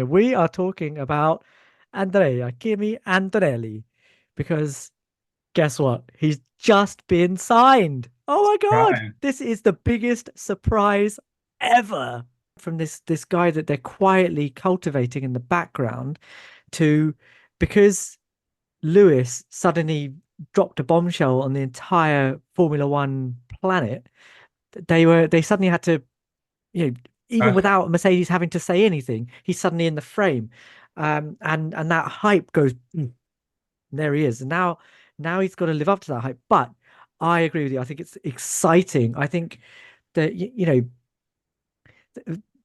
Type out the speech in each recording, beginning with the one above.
We are talking about Kimi Antonelli because guess what? He's just been signed. Oh my God. Right. This is the biggest surprise ever from this guy that they're quietly cultivating in the background to because Lewis suddenly dropped a bombshell on the entire Formula One planet. They suddenly had to, you know, even Uh, without Mercedes having to say anything, he's suddenly in the frame. And that hype goes, there he is. And now he's got to live up to that hype. But I agree with you. I think it's exciting. I think that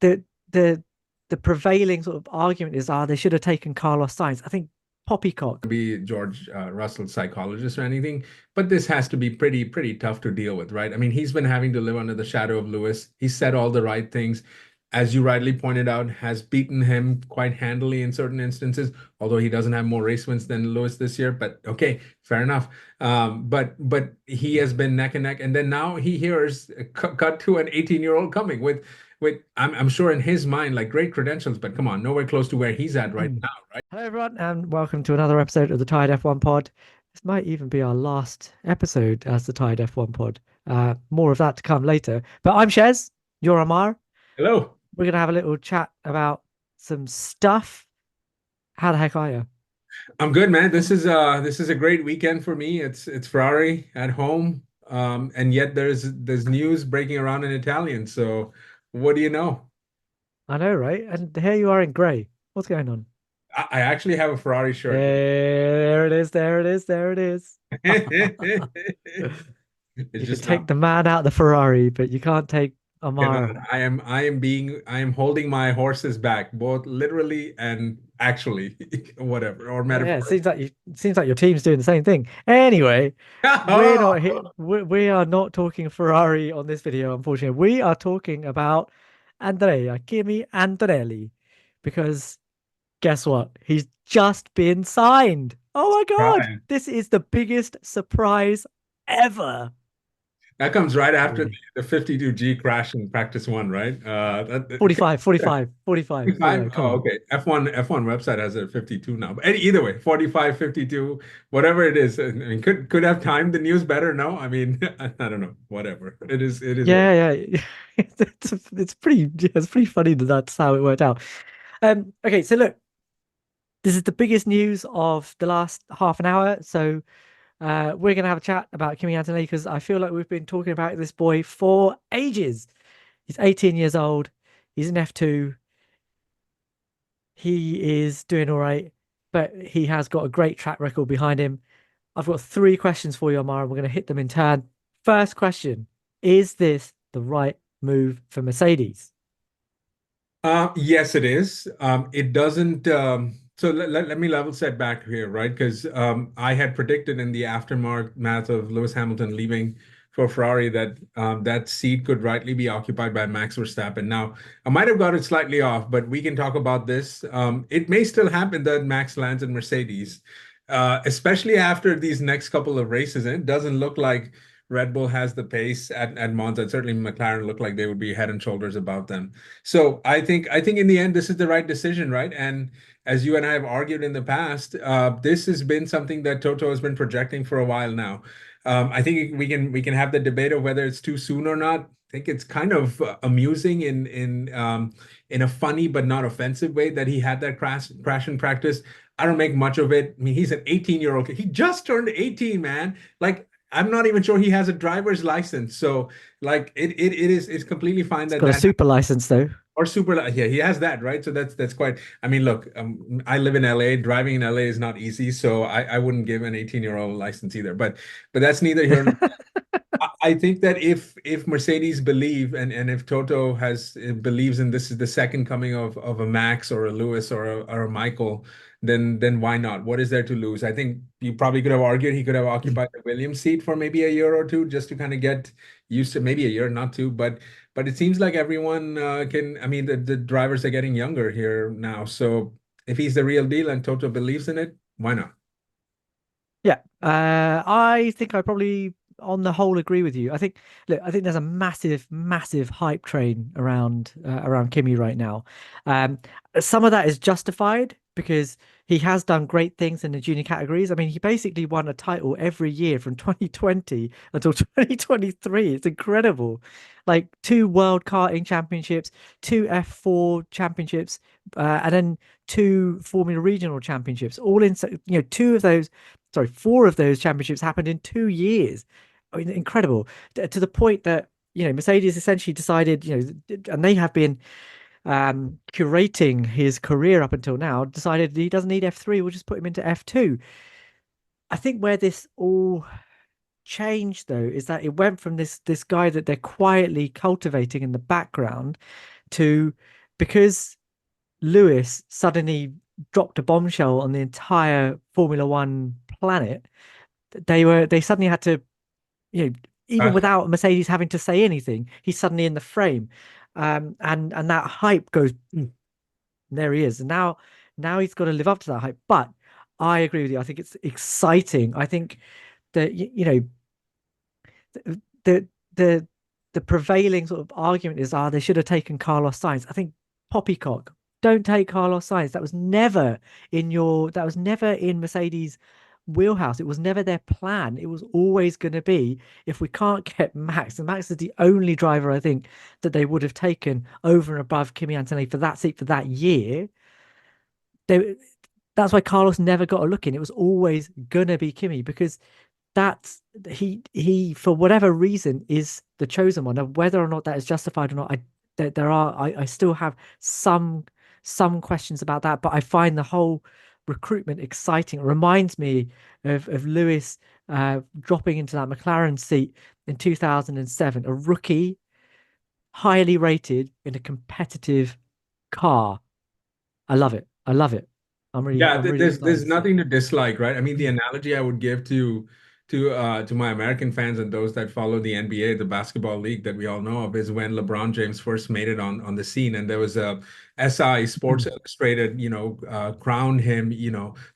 the the the prevailing sort of argument is, they should have taken Carlos Sainz. I think poppycock. be George Russell's psychologist or anything, but this has to be pretty tough to deal with, right? I mean, he's been having to live under the shadow of Lewis. He said all the right things, as you rightly pointed out, has beaten him quite handily in certain instances, although he doesn't have more race wins than Lewis this year. But okay, fair enough. But he has been neck and neck, and then now he hears cut to an 18-year-old coming with I'm sure in his mind like great credentials, but come on, nowhere close to where he's at right Mm. now, right? Hello, everyone, and welcome to another episode of the Tired F1 Pod. This might even be our last episode as the Tired F1 Pod. More of that to come later. But I'm Shez, you're Ammar. Hello. We're going to have a little chat about some stuff. How the heck are you? I'm good, man. This is a great weekend for me. It's Ferrari at home. And yet there's news breaking around in Italian. So what do you know? I know, right? And here you are in grey. What's going on? I actually have a Ferrari shirt. There it is. There it is. There it is. It's You can just not. take the man out of the Ferrari, but you can't take Cannot. Ammar. I am holding my horses back, both literally and actually, whatever, or Oh yeah, it metaphorically. seems like your team's doing the same thing. Anyway, we're not here. We are not talking Ferrari on this video, unfortunately. We are talking about Kimi Antonelli because guess what? He's just been signed. Oh my God, Right. this is the biggest surprise ever. That comes right after Really. the 52G crash in practice one, right? That, 45, 45, 45, 55? 45. Come Oh, on. okay. F1 website has it 52 now. But either way, 45, 52, whatever it is. I mean, could have timed the news better. No, I mean, I don't know. Whatever. It is what it Yeah, yeah. It's pretty funny that that's how it worked out. Okay, so look, this is the biggest news of the last half an hour. So we're gonna have a chat about Kimi Antonelli because I feel like we've been talking about this boy for ages. He's 18 years old. He's in F2. He is doing all right, but he has got a great track record behind him. I've got three questions for you, Amara. We're going to hit them in turn. First question: is this the right move for Mercedes? Yes, it is. It doesn't. So let me level set back here, right? Because I had predicted in the aftermath of Lewis Hamilton leaving for Ferrari that that seat could rightly be occupied by Max Verstappen. Now, I might have got it slightly off, but we can talk about this. It may still happen that Max lands in Mercedes, especially after these next couple of races. And it doesn't look like Red Bull has the pace at Monza. Certainly, McLaren looked like they would be head and shoulders above them. So I think in the end this is the right decision, right? And as you and I have argued in the past, this has been something that Toto has been projecting for a while now. I think we can have the debate of whether it's too soon or not. I think it's kind of amusing in a funny but not offensive way that he had that crash in practice. I don't make much of it. I mean, he's an 18-year-old kid. He just turned 18, man. Like I'm not even sure he has a driver's license. So like it's completely fine It's that got a that super license though. or super, yeah, he has that, right? So that's quite. I mean, look, I live in LA. Driving in LA is not easy, so I wouldn't give an 18-year-old license either. But that's neither here nor. I think that if Mercedes believe and if Toto has believes in this is the second coming of a Max or a Lewis or a Michael, then why not? What is there to lose? I think you probably could have argued he could have occupied the Williams seat for maybe a year or two just to kind of get used to maybe a year, not two, but it seems like everyone can. I mean, the drivers are getting younger here now, so if he's the real deal and Toto believes in it, why not? Yeah, I think I probably on the whole agree with you. I think there's a massive hype train around Kimi right now. Um, some of that is justified because he has done great things in the junior categories. I mean, he basically won a title every year from 2020 until 2023. It's incredible. Like two World Karting Championships, two F4 championships, and then two Formula Regional Championships, all in, two of those, sorry, four of those championships happened in 2 years. I mean, incredible. To the point that, Mercedes essentially decided, and they have been curating his career up until now, decided he doesn't need F3, we'll just put him into F2. I think where this all changed though is that it went from this guy that they're quietly cultivating in the background to, because Lewis suddenly dropped a bombshell on the entire Formula One planet, they suddenly had to, even Uh, without Mercedes having to say anything, he's suddenly in the frame. And that hype goes, there he is. And now he's got to live up to that hype. But I agree with you. I think it's exciting. I think that the the the prevailing sort of argument is, they should have taken Carlos Sainz. I think poppycock. Don't take Carlos Sainz. That was never in Mercedes' wheelhouse. It was never their plan. It was always going to be, if we can't get Max, and Max is the only driver I think that they would have taken over and above Kimi Antonelli for that seat for that year. They That's why Carlos never got a look in. It was always gonna be Kimi, because that's he for whatever reason is the chosen one. Now, whether or not that is justified or not, I still have some questions about that, but I find the whole recruitment exciting. It reminds me of Lewis dropping into that McLaren seat in 2007, a rookie, highly rated in a competitive car. I love it. I love it. Yeah, I'm really excited there's to see nothing to dislike, right? I mean, the it. analogy I would give to my American fans and those that follow the NBA, the basketball league that we all know of, is when LeBron James first made it on the scene, and there was a SI Sports Illustrated, crowned him,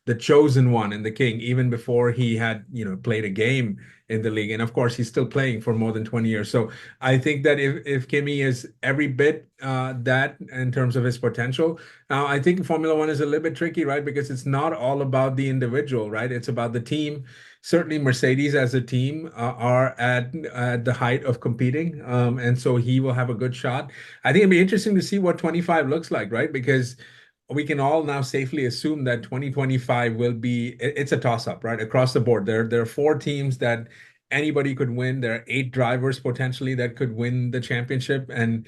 the chosen one and the king, even before he had, played a game in the league, and of course he's still playing for more than 20 years. So I think that if Kimi is every bit that in terms of his potential. Now, I think Formula One is a little bit tricky, right? Because it's not all about the individual, right? It's about the team. Certainly, Mercedes as a team are at the height of competing. And so he will have a good shot. I think it'd be interesting to see what 25 looks like, right? Because we can all now safely assume that 2025 will be, it's a toss-up, right? Across the board. There are four teams that anybody could win. There are eight drivers potentially that could win the championship. And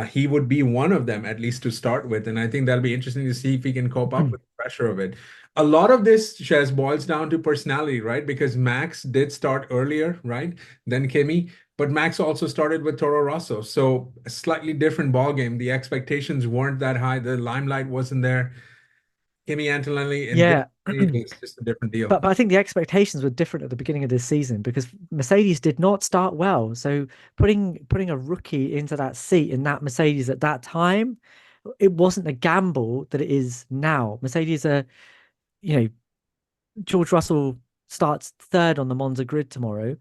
he would be one of them, at least to start with. And I think that'll be interesting to see if he can cope up with the pressure of it. A lot of this, Shez, boils down to personality, right? Because Max did start earlier, right, than Kimi, but Max also started with Toro Rosso. So a slightly different ball game. The expectations weren't that high. The limelight wasn't there. Kimi Antonelli in this Yeah. stage is just a different deal. But I think the expectations were different at the beginning of this season because Mercedes did not start well. So putting a rookie into that seat in that Mercedes at that time, it wasn't a gamble that it is now. Mercedes are, you know, George Russell starts third on the Monza grid tomorrow,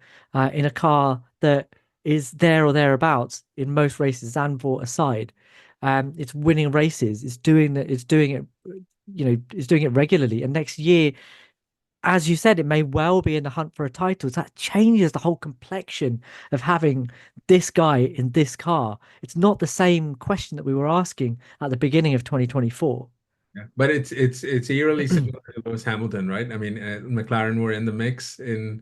in a car that is there or thereabouts in most races, Zandvoort aside. It's winning races. It's doing it, it's doing it regularly. And next year, as you said, it may well be in the hunt for a title. So that changes the whole complexion of having this guy in this car. It's not the same question that we were asking at the beginning of 2024. Yeah. But it's eerily similar to Lewis Hamilton, right? I mean, McLaren were in the mix in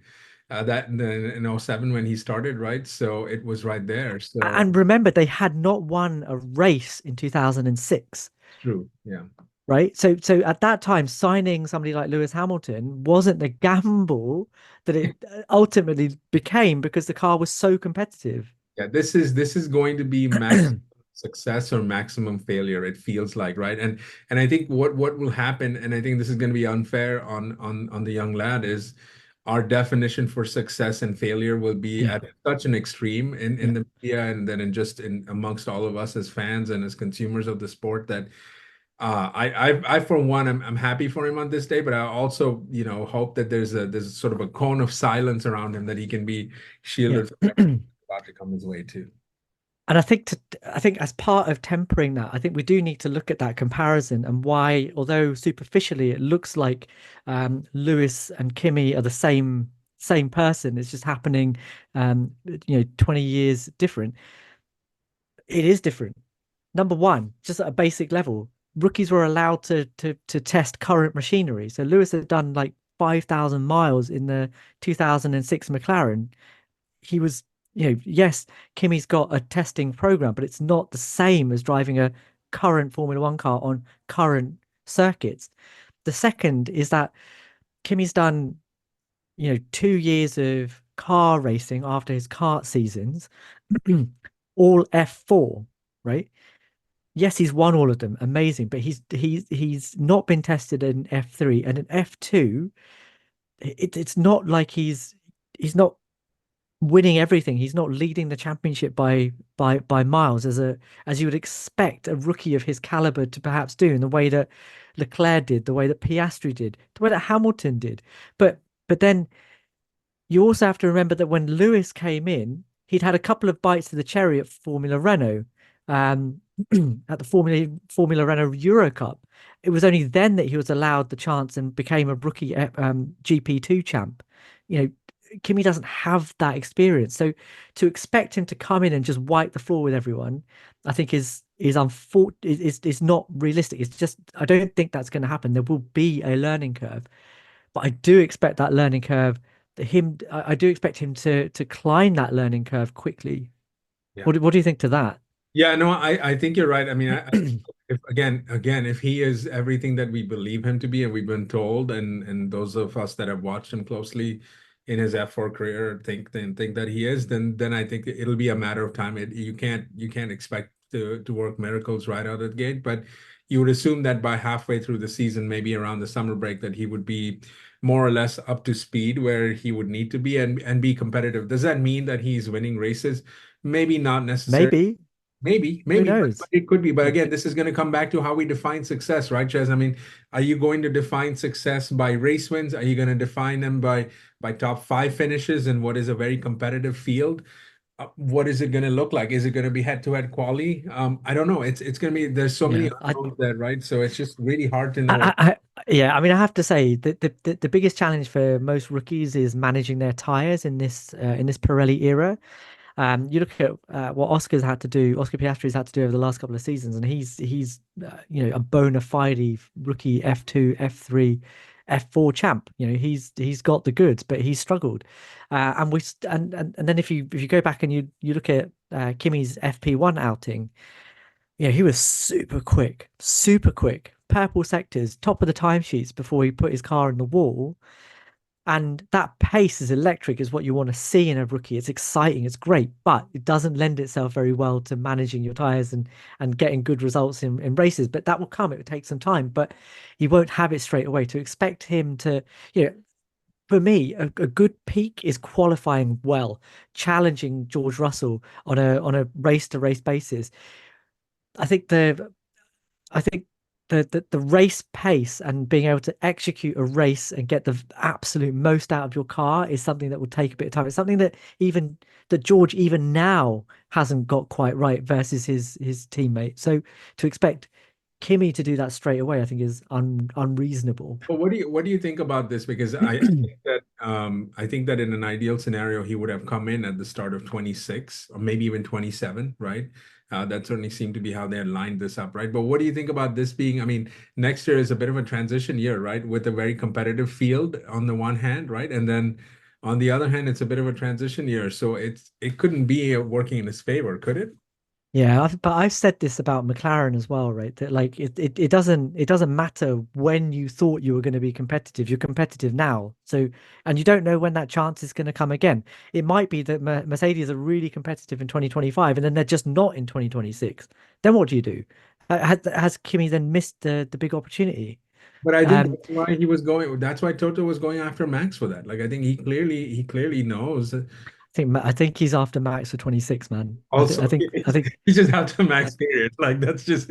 that in '07 when he started, right? So it was right there. So And remember, they had not won a race in 2006, it's true. Yeah. right? So at that time, signing somebody like Lewis Hamilton wasn't the gamble that it ultimately became because the car was so competitive. Yeah, this is going to be maximum success or maximum failure, it feels like, right? And I think what will happen, and I think this is going to be unfair on the young lad, is our definition for success and failure will be Yeah. at such an extreme in Yeah. the media and then in just in amongst all of us as fans and as consumers of the sport that I for one, I'm happy for him on this day, but I also, hope that there's sort of a cone of silence around him that he can be Yeah. shielded from everything about to come his way too. And I think as part of tempering that, I think we do need to look at that comparison and why, although superficially it looks like Lewis and Kimi are the same person, it's just happening 20 years different. It is different. Number one, just at a basic level, rookies were allowed to test current machinery. So Lewis had done like 5,000 miles in the 2006 McLaren. He was, yes, Kimi's got a testing program, but it's not the same as driving a current Formula One car on current circuits. The second is that Kimi's done, 2 years of car racing after his kart seasons, all F4, right? Yes, he's won all of them, amazing, but he's not been tested in F3 and in F2. It's not like he's not winning everything. He's not leading the championship by miles as you would expect a rookie of his caliber to perhaps do in the way that Leclerc did, the way that Piastri did, the way that Hamilton did. But then you also have to remember that when Lewis came in, he'd had a couple of bites of the cherry at Formula Renault, um, at the Formula Renault Euro Cup. It was only then that he was allowed the chance and became a rookie GP2 champ. You know, Kimi doesn't have that experience, so to expect him to come in and just wipe the floor with everyone, I think is not realistic. It's just I don't think that's going to happen. There will be a learning curve, but I do expect that learning curve I do expect him to climb that learning curve quickly. Yeah. What do you think to that? Yeah, no, I think you're right. I mean, if again, if he is everything that we believe him to be, and we've been told, and those of us that have watched him closely in his F4 career think that he is, then I think it'll be a matter of time. You can't expect to work miracles right out of the gate, but you would assume that by halfway through the season, maybe around the summer break, that he would be more or less up to speed where he would need to be and be competitive. Does that mean that he's winning races? Maybe not necessarily. Maybe. Who Maybe, but knows? it could be. But again, this is going to come back to how we define success, right, Ches? I mean, are you going to define success by race wins? Are you going to define them by top five finishes in what is a very competitive field? What is it going to look like? Is it going to be head-to-head quali? I don't know. It's going to be. There's so many Yeah. unknowns there, right? So it's just really hard to know. Yeah, I mean, I have to say that the biggest challenge for most rookies is managing their tires in this Pirelli era. You look at what Oscar Piastri's had to do over the last couple of seasons, and he's a bona fide rookie F2, F3, F4 champ. He's got the goods, but he's struggled. And then if you go back and you look at Kimi's FP1 outing, he was super quick, purple sectors, top of the timesheets before he put his car in the wall. And that pace is electric, is what you want to see in a rookie. It's exciting, it's great, but it doesn't lend itself very well to managing your tires and getting good results in races. But that will come, it will take some time, but he won't have it straight away. To expect him to, for me, a good peak is qualifying well, challenging George Russell on a race to race basis. I think I think the race pace and being able to execute a race and get the absolute most out of your car is something that will take a bit of time. It's something that George even now hasn't got quite right versus his teammate. So to expect Kimi to do that straight away, I think is unreasonable. But what do you think about this? Because I think that in an ideal scenario, he would have come in at the start of 26 or maybe even 27, right? That certainly seemed to be how they had lined this up, right? But what do you think about this being? I mean, next year is a bit of a transition year, right? With a very competitive field on the one hand, right? And then on the other hand, it's a bit of a transition year. So it couldn't be working in his favor, could it? Yeah, but I've said this about McLaren as well, right? That like it doesn't matter when you thought you were going to be competitive. You're competitive now. So and you don't know when that chance is going to come again. It might be that Mercedes are really competitive in 2025 and then they're just not in 2026. Then what do you do? Has Kimi then missed the big opportunity? But I think Um, that's why he was going. That's why Toto was going after Max for that. Like I think he clearly knows. I think he's after Max for 26, man. Also, I think he's just after I, max period. Like that's just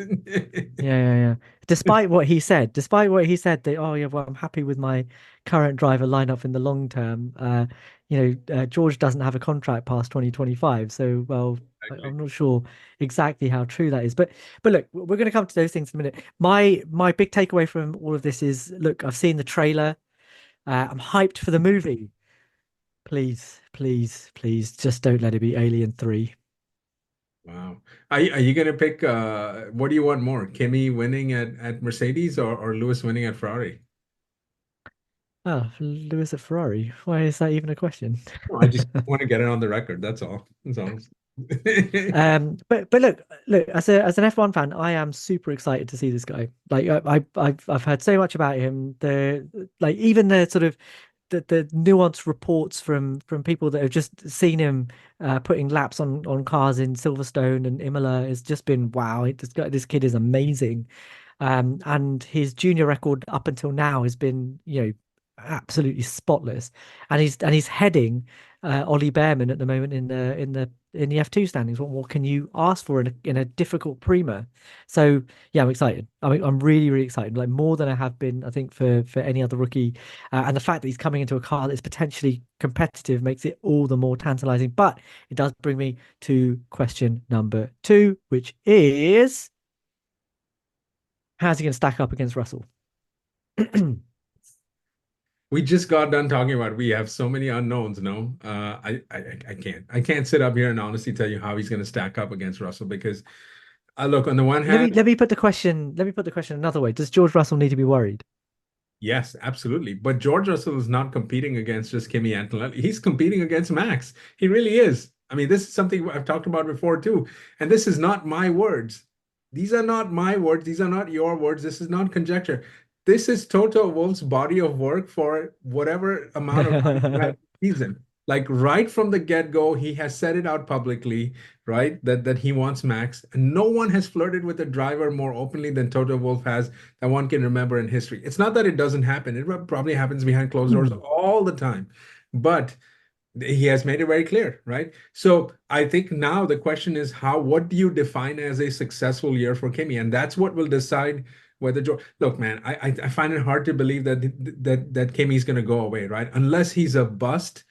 yeah. Despite what he said, that oh yeah, well I'm happy with my current driver lineup in the long term. George doesn't have a contract past 2025, so well, I'm not sure exactly how true that is. But look, we're going to come to those things in a minute. My big takeaway from all of this is, look, I've seen the trailer. I'm hyped for the movie. Please, please, please, just don't let it be Alien 3. wow. Are you gonna pick what do you want more? Kimi winning at Mercedes or Lewis winning at Ferrari? Oh, Lewis at Ferrari. Why is that even a question? No, I just want to get it on the record. That's all. That's all. But look, as an F1 fan, I am super excited to see this guy. Like I've heard so much about him. Even the sort of the nuanced reports from people that have just seen him putting laps on cars in Silverstone and Imola has just been wow. This kid is amazing. And his junior record up until now has been, absolutely spotless. And he's heading Ollie Behrman at the moment in the F2 standings. What more can you ask for in a difficult Prema? So yeah, I'm excited. I mean, I'm really, really excited, like more than I have been, I think, for any other rookie. And the fact that he's coming into a car that's potentially competitive makes it all the more tantalizing. But it does bring me to question number two, which is, how's he going to stack up against Russell? We just got done talking about we have so many unknowns, no? I can't sit up here and honestly tell you how he's going to stack up against Russell because look, on the one Let hand, me let me put the question. Let me put the question another way. Does George Russell need to be worried? yes, absolutely. But George Russell is not competing against just Kimi Antonelli. He's competing against Max. He really is. I mean, this is something I've talked about before too. And this is not my words. These are not my words. These are not your words. This is not conjecture. This is Toto Wolff's body of work for whatever amount of time you had this season. Like right from the get-go, he has said it out publicly, right? That he wants Max. And no one has flirted with a driver more openly than Toto Wolff has that one can remember in history. It's not that it doesn't happen. It probably happens behind closed doors all the time. But he has made it very clear, right? So I think now the question is what do you define as a successful year for Kimi? And that's what will decide whether George, look, man, I find it hard to believe that Kimi's going to go away, right? Unless he's a bust,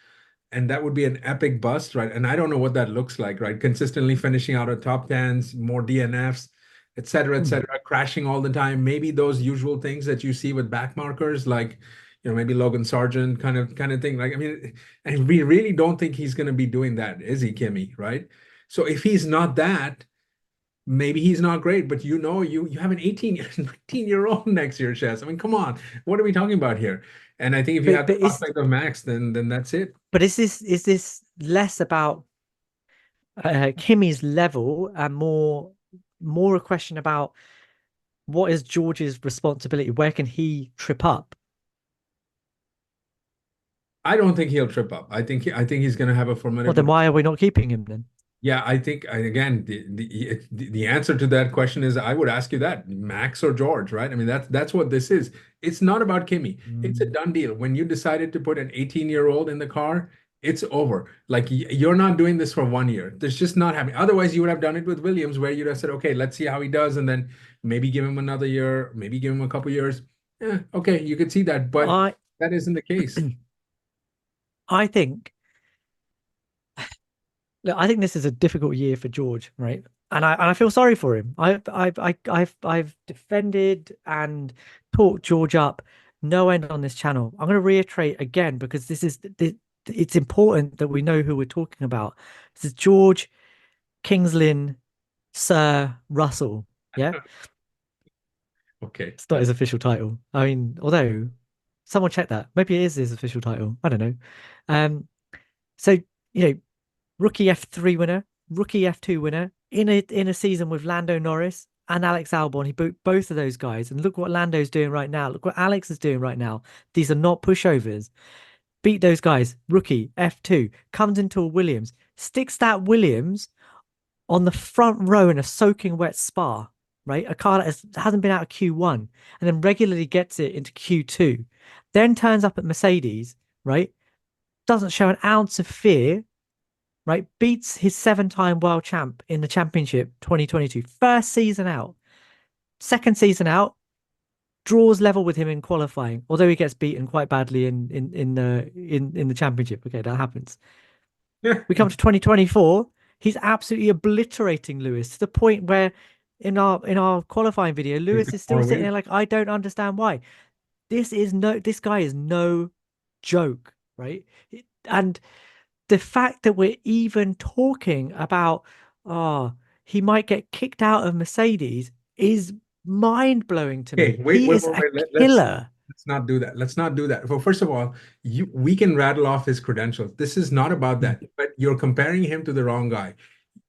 and that would be an epic bust, right? And I don't know what that looks like, right? Consistently finishing out of top tens, more DNFs, et cetera, crashing all the time. Maybe those usual things that you see with back markers, like maybe Logan Sargent kind of thing. Like, I mean, and we really don't think he's going to be doing that, is he, Kimi? Right? So if he's not that, maybe he's not great. But you have an 19-year old next year, Shez. I mean, come on, what are we talking about here? And I think if you But have the but is prospect of Max, then that's it. but is this less about Kimmy's level and more a question about what is George's responsibility? Where can he trip up? I don't think he'll trip up. I think he's going to have a Well, then formidable. why are we not keeping him then? Yeah, I think again the answer to that question is I would ask you that Max or George, right? I mean that's what this is. It's not about Kimi. It's a Mm. done deal. When you decided to put an 18-year-old in the car, it's over. Like you're not doing this for 1 year. There's just not happening. Otherwise, you would have done it with Williams, where you'd have said, okay, let's see how he does, and then maybe give him another year, maybe give him a couple years. Yeah, okay, you could see that, but I that isn't the case. I think Look, I think this is a difficult year for George, right? And I feel sorry for him. I've defended and talked George up no end on this channel. I'm going to reiterate again because it's important that we know who we're talking about. This is George Kingslin Sir Russell. Yeah, Okay. it's not his official title. I mean, although someone check that. Maybe it is his official title. I don't know. Um, so rookie F3 winner, rookie F2 winner in a season with Lando Norris and Alex Albon. He boot both of those guys, and look what Lando's doing right now. Look what Alex is doing right now. These are not pushovers. Beat those guys. Rookie F2 comes into a Williams, sticks that Williams on the front row in a soaking wet Spa. Right, a car that hasn't been out of Q1 and then regularly gets it into Q2, then turns up at Mercedes. Right, doesn't show an ounce of fear, right? Beats his 7-time world champ in the championship 2022. First season out, second season out, draws level with him in qualifying, although he gets beaten quite badly in the championship. Okay, that happens. Yeah. We come to 2024, he's absolutely obliterating Lewis to the point where in our qualifying video, He's Lewis got is still more sitting wins. there like, I don't understand why. This guy is no joke, right? And the fact that we're even talking about, oh, he might get kicked out of Mercedes is mind blowing to Okay, me. He is a killer. let's not do that. Let's not do that. Well, first of all, we can rattle off his credentials. This is not about Mm. that. But you're comparing him to the wrong guy.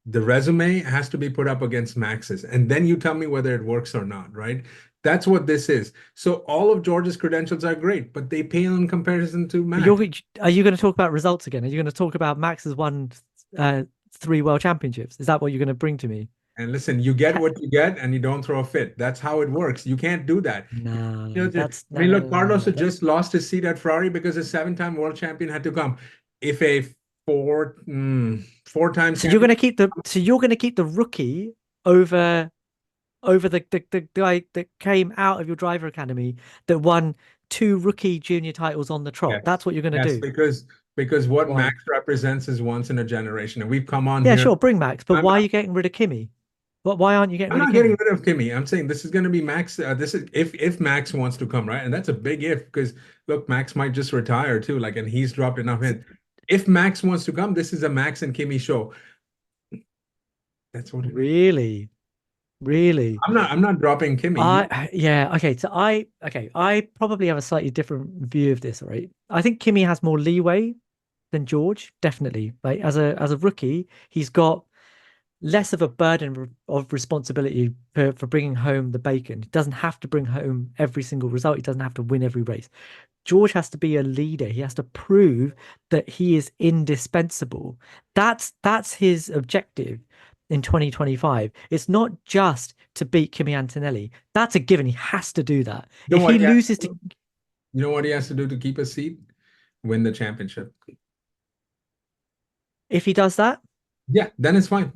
The resume has to be put up against Max's, and then you tell me whether it works or not, right? That's what this is. So all of George's credentials are great, but they pale in comparison to But Max. are you going to talk about results again? Are you going to talk about Max has won uh, 3 world championships? Is that what you're going to bring to me? And listen, you get Ca- what you get, and you don't throw a fit. That's how it works. You can't do that. No, that's I no, mean, no, look, no, no, Carlos no. had just lost his seat at Ferrari because a seven-time world champion had to come. If a four-time So you're champion, going to keep the rookie over the guy that came out of your driver academy that won 2 rookie junior titles on the trot. yes, That's what you're going to yes, do. because what Why? Max represents is once in a generation, and we've come on Yeah, here. sure, bring Max, but I'm why are you getting rid of Kimmy? Why aren't you getting I'm rid of not getting Kimmy? rid of Kimi. I'm saying this is going to be Max. This is if Max wants to come, right? And that's a big if because look, Max might just retire too. Like, and he's dropped enough in. If Max wants to come, this is a Max and Kimi show. That's what it is. Really? Really? I'm not dropping Kimi. You Yeah, okay. I probably have a slightly different view of this, right? I think Kimmy has more leeway than George, definitely. Like as a rookie, he's got less of a burden of responsibility for bringing home the bacon. He doesn't have to bring home every single result. He doesn't have to win every race. George has to be a leader. He has to prove that he is indispensable. That's his objective in 2025. It's not just to beat Kimi Antonelli. That's a given. He has to do that. know If what he he has loses to to, do? You know what he has to do to keep a seat? Win the championship. if he does that, Yeah, then it's fine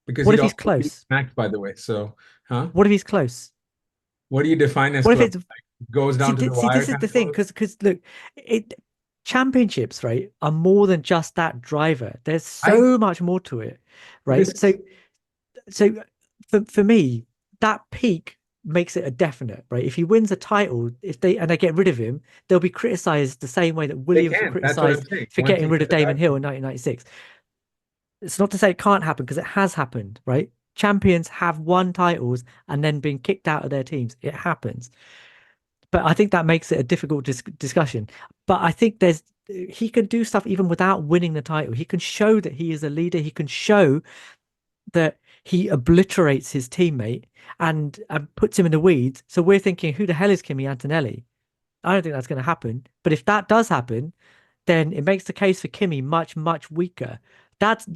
because what he'd if he's also beat close? Max, by the way. So, huh? What if he's close? What do you define as What if close? it's Like, goes down to the see wire this is kind the of thing close? because look, it championships, right, are more than just that driver. There's I so much more to it, right? this So for me, that peak makes it a definite, right? If he wins a title, if they get rid of him, they'll be criticized the same way that they Williams were can. That's what I'm criticized saying. for Once getting you rid get of to Damon that Hill point. in 1996. It's not to say it can't happen because it has happened, right? Champions have won titles and then been kicked out of their teams. It happens. But I think that makes it a difficult discussion. But I think he can do stuff even without winning the title. He can show that he is a leader. He can show that he obliterates his teammate and puts him in the weeds. So we're thinking, who the hell is Kimi Antonelli? I don't think that's going to happen. But if that does happen, then it makes the case for Kimi much, much weaker. But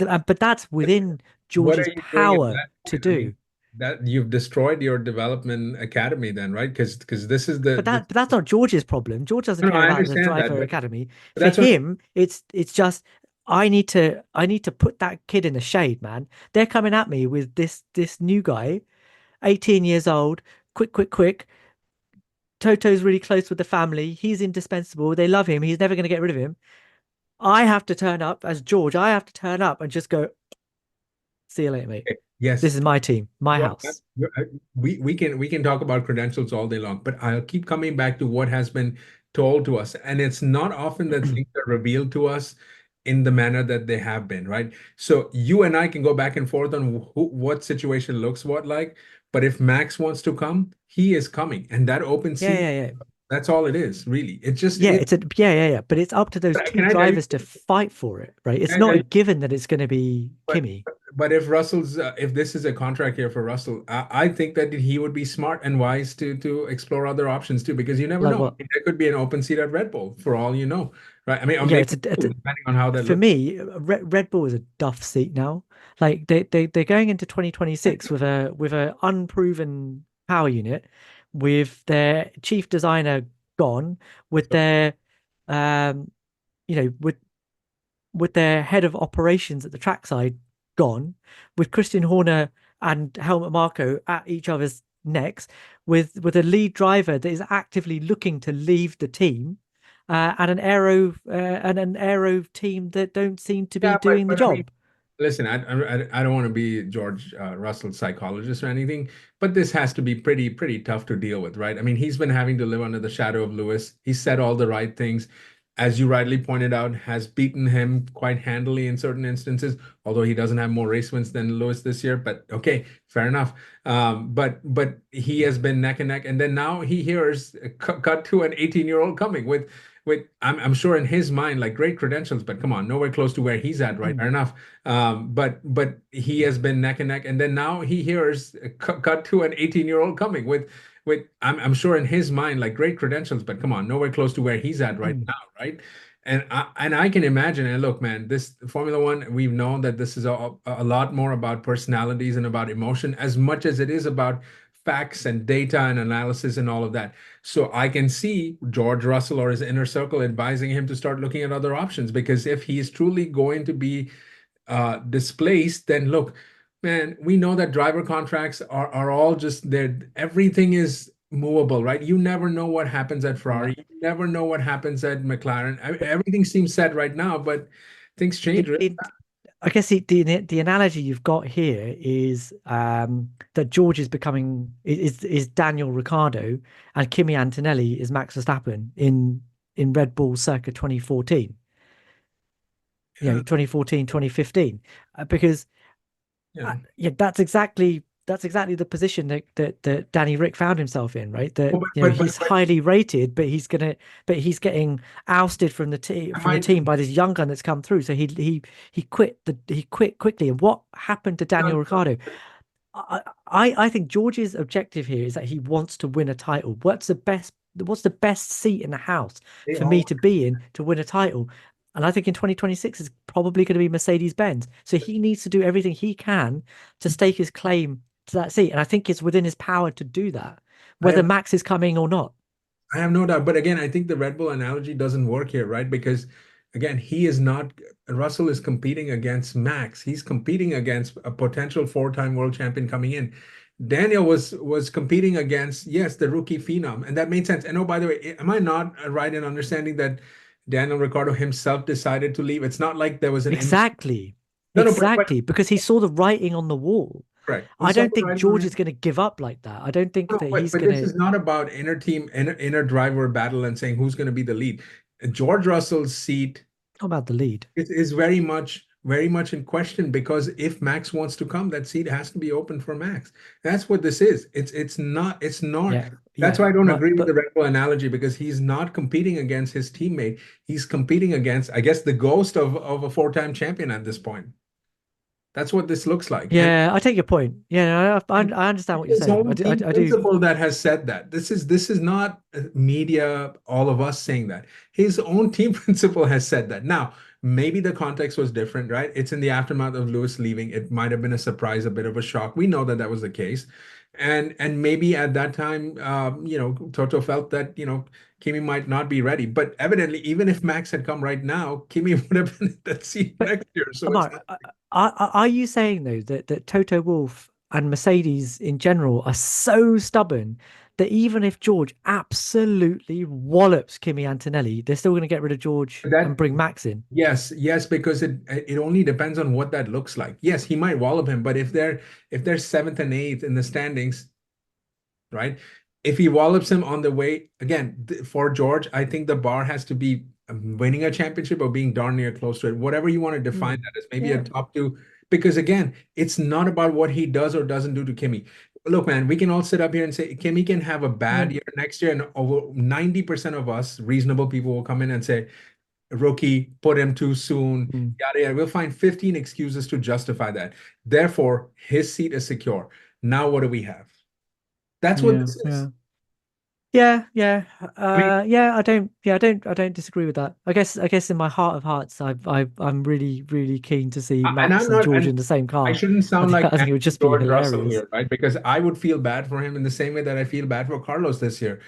that's within What are George's you doing at power that to point? I mean, do. that you've destroyed your development academy then, right? Because this is But that's not George's problem. George doesn't no, no, care I about the understand that, driver but academy. For that's what him, it's just I need to put that kid in the shade, man. They're coming at me with this new guy, 18 years old, quick, quick, quick. Toto's really close with the family. He's indispensable. They love him. He's never going to get rid of him. I have to turn up as George. I have to turn up and just go, see you later, mate. This yes. is my team, my Well, house. we can talk about credentials all day long, but I'll keep coming back to what has been told to us, and it's not often that things are revealed to us in the manner that they have been, right? So you and I can go back and forth on what situation looks what like, but if Max wants to come, he is coming, and that open Yeah, seat, yeah, yeah. that's all it is, really. It just Yeah, is. yeah. But it's up to those two Can I tell you? drivers to fight for it, right? It's Can I not tell a you? given that it's going to be But Kimmy. but if this is a contract here for Russell, I think that he would be smart and wise to explore other options too, because you never Like know. I what? mean, there could be an open seat at Red Bull for all you know, right? I mean, or Yeah, maybe two, depending on how that for looks. me, Red Bull is a duff seat now. Like they're going into 2026 with a unproven power unit, with their chief designer gone, with So, their um, with with their head of operations at the trackside gone, with Christian Horner and Helmut Marko at each other's necks, with a lead driver that is actively looking to leave the team, and an aero team that don't seem to be Yeah, doing the but I mean, job. listen, I don't want to be George Russell's psychologist or anything, but this has to be pretty tough to deal with, right? I mean, he's been having to live under the shadow of Lewis. He said all the right things, as you rightly pointed out, has beaten him quite handily in certain instances, although he doesn't have more race wins than Lewis this year. But okay, fair enough. But he has been neck and neck, and then now he hears cut to an 18-year-old coming with I'm sure in his mind like great credentials, but come on, nowhere close to where he's at, right? Fair Mm, enough. But he has been neck and neck, and then now he hears cut to an 18-year-old coming with I'm sure in his mind like great credentials, but come on, nowhere close to where he's at right mm. now, right? And I can imagine. And look, man, this Formula One, we've known that this is a lot more about personalities and about emotion as much as it is about facts and data and analysis and all of that. So I can see George Russell or his inner circle advising him to start looking at other options because if he is truly going to be displaced, then look, man, we know that driver contracts are all just there. Everything is movable, right? You never know what happens at Yeah. Ferrari. You never know what happens at McLaren. Everything seems set right now, but things change. Right? I guess the analogy you've got here is that George is becoming is Daniel Ricciardo and Kimi Antonelli is Max Verstappen in Red Bull circa 2014, Yeah, 2014, 2015, because yeah. yeah, that's exactly the position that Danny Rick found himself in, right? Oh, That he's but highly rated, but he's getting ousted from the team am I? by this young gun that's come through. So he quit quickly. And what happened to Daniel Ricciardo? I think George's objective here is that he wants to win a title. What's the best seat in the house They for me all to be in to win a title? And I think in 2026 is probably going to be Mercedes-Benz. So he needs to do everything he can to stake his claim to that seat. And I think it's within his power to do that, I whether have Max is coming or not. I have no doubt. But again, I think the Red Bull analogy doesn't work here, right? Because again, he is not, Russell is competing against Max. He's competing against a potential four-time world champion coming in. Daniel was competing against, yes, the rookie Phenom, and that made sense. And oh, by the way, am I not right in understanding that Daniel Ricciardo himself decided to leave? It's not like there was an Exactly. no, no, but Exactly. Because he saw the writing on the wall. correct. He I saw don't the think writing on George it. is going to give up like that. I don't think No, that but he's but going this to is not about inner team, inner driver battle and saying who's going to be the lead. George Russell's seat talk about the lead. is very much in question because if Max wants to come, that seat has to be open for Max. That's what this is. It's not. Yeah. That's Yeah. why I don't Right. agree with the But Red Bull analogy because he's not competing against his teammate. He's competing against, I guess, the ghost of a four-time champion at this point. That's what this looks like. yeah, I take your point. Yeah, no, I understand what you're His saying. own team I do. principal that has said that. This is not media, all of us saying that. His own team principal has said that. Now, maybe the context was different, right? It's in the aftermath of Lewis leaving. It might have been a surprise, a bit of a shock. We know that that was the case, and maybe at that time, Toto felt that Kimi might not be ready. But evidently, even if Max had come right now, Kimi would have been in that seat But next year. So it's Amar, not. are you saying though that Toto Wolff and Mercedes in general are so stubborn that even if George absolutely wallops Kimi Antonelli, they're still going to get rid of George and That bring Max in? Yes, because it only depends on what that looks like. Yes, he might wallop him, but if they're seventh and eighth in the standings, right? If he wallops him on the way, again, for George, I think the bar has to be winning a championship or being darn near close to it. Whatever you want to define Mm. that as, maybe a Yeah. top two. Because again, it's not about what he does or doesn't do to Kimi. Look, man, we can all sit up here and say Kimi can have a bad Yeah. year next year, and over 90% of us, reasonable people, will come in and say, rookie, put him too soon, Mm. yada yada. We'll find 15 excuses to justify that. Therefore, his seat is secure. Now, what do we have? That's what Yeah. this is. Yeah. Yeah, yeah, I mean, I don't disagree with that. I guess in my heart of hearts, I'm really, really keen to see and Max I'm and not, George and in the same I car. shouldn't sound like I think it would just be George Russell hilarious. here, right? Because I would feel bad for him in the same way that I feel bad for Carlos this year.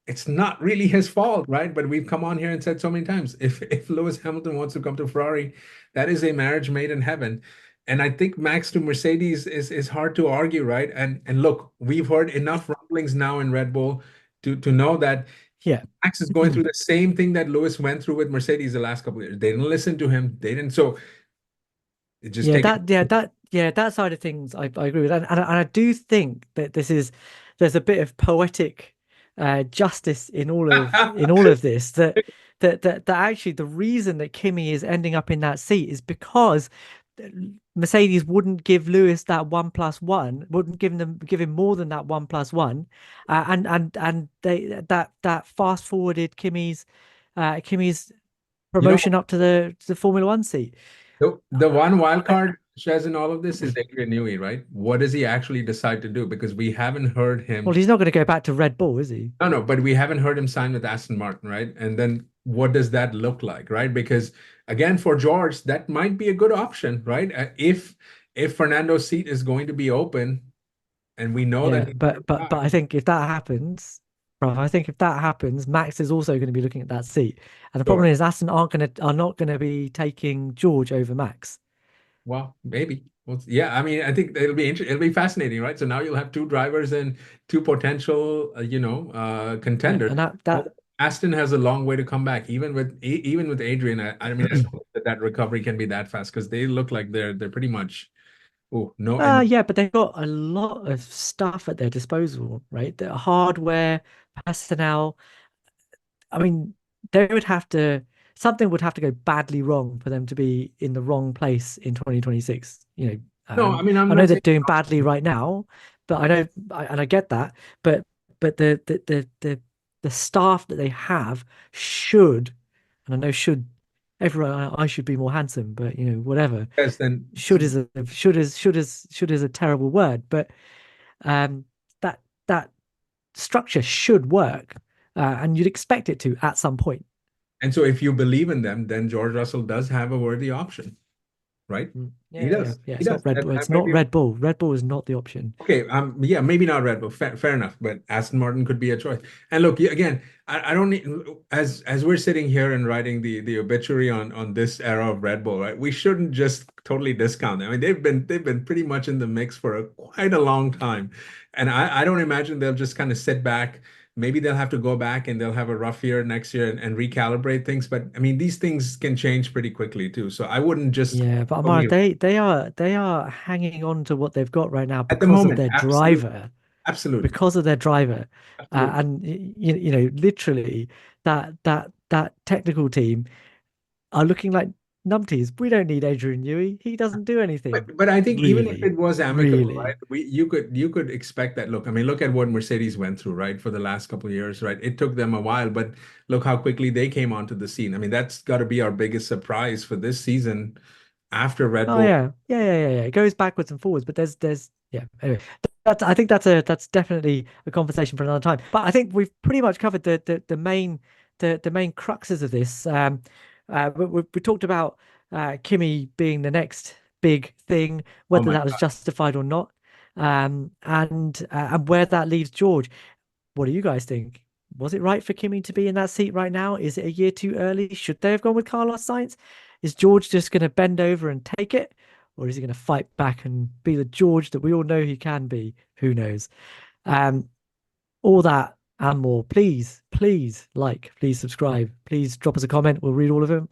it's not really his fault, right? But we've come on here and said so many times, if Lewis Hamilton wants to come to Ferrari, that is a marriage made in heaven. And I think Max to Mercedes is hard to argue, right? And look, we've heard enough rumblings now in Red Bull to know that Yeah. Max is going through the same thing that Lewis went through with Mercedes the last couple of years. They didn't listen to him. They didn't. So it just take That side of things I agree with. And I do think that there's a bit of poetic justice in all of this that actually the reason that Kimi is ending up in that seat is because Mercedes wouldn't give Lewis that 1+1, wouldn't give him more than that 1+1, and that fast forwarded Kimi's you know promotion up to the Formula One seat. the one wild I, card Shez in all of this is Adrian Newey, right? What does he actually decide to do? Because we haven't heard well, him. he's not going to go back to Red Bull, is he? No, no, but we haven't heard him sign with Aston Martin, right? And then what does that look like, right? Because again, for George, that might be a good option, right? If Fernando's seat is going to be open, and we know that Yeah, he's but I think if that happens, bro, I think if that happens, Max is also going to be looking at that seat, and the problem sure. is Aston are not going to be taking George over Max. Well, maybe. Well, yeah, I mean, I think it'll be fascinating, right? So now you'll have two drivers and two potential, Yeah, contenders. and Well, Aston has a long way to come back, even with Adrian. I mean, I don't think that recovery can be that fast because they look like they're pretty much no and yeah, but they've got a lot of stuff at their disposal, right? The hardware, personnel. I mean, they would have to something would have to go badly wrong for them to be in the wrong place in 2026. no. I And mean, I'm I know not they're saying doing badly right now, but and I get that, but the staff that they have should, and I know should everyone I should be more handsome, but whatever. yes, then Should is a terrible word, but um that structure should work, and you'd expect it to at some point. and so if you believe in them, then George Russell does have a worthy option, right? Yeah, He yeah, does. yeah. He It's not does. Red That, Bull. that It's might not be Red Bull. Red Bull is not the option. okay. Yeah, maybe not Red Bull. Fair enough. But Aston Martin could be a choice. And look, again, I don't need as we're sitting here and writing the obituary on this era of Red Bull, right? We shouldn't just totally discount them. I mean, they've been pretty much in the mix for quite a long time, and I don't imagine they'll just kind of sit back. Maybe they'll have to go back and they'll have a rough year next year and recalibrate things. But I mean, these things can change pretty quickly too. So I wouldn't just Yeah, but Amar, totally they are hanging on to what they've got right now at the moment. Absolutely. because of their driver, Absolutely. and literally that technical team are looking like numpties. We don't need Adrian Newey. He doesn't do anything But I think even if really, it was amicable, right? really. You could expect that. Look, I mean, look at what Mercedes went through, right, for the last couple of years, right? It took them a while, but look how quickly they came onto the scene. I mean, that's got to be our biggest surprise for this season after Red Oh Bull. yeah. It goes backwards and forwards, but there's yeah. Anyway, I think that's definitely a conversation for another time. But I think we've pretty much covered the main cruxes of this. We talked about Kimi being the next big thing, Oh whether my that was God. justified or not, and where that leaves George. What do you guys think? Was it right for Kimi to be in that seat right now? Is it a year too early? Should they have gone with Carlos Sainz? Is George just going to bend over and take it? Or is he going to fight back and be the George that we all know he can be? Who knows? Um, all that and more. Please subscribe. Please drop us a comment. We'll read all of them.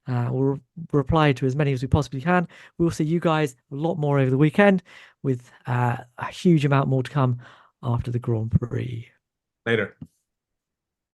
We'll reply to as many as we possibly can. We'll see you guys a lot more over the weekend with a huge amount more to come after the Grand Prix. Later.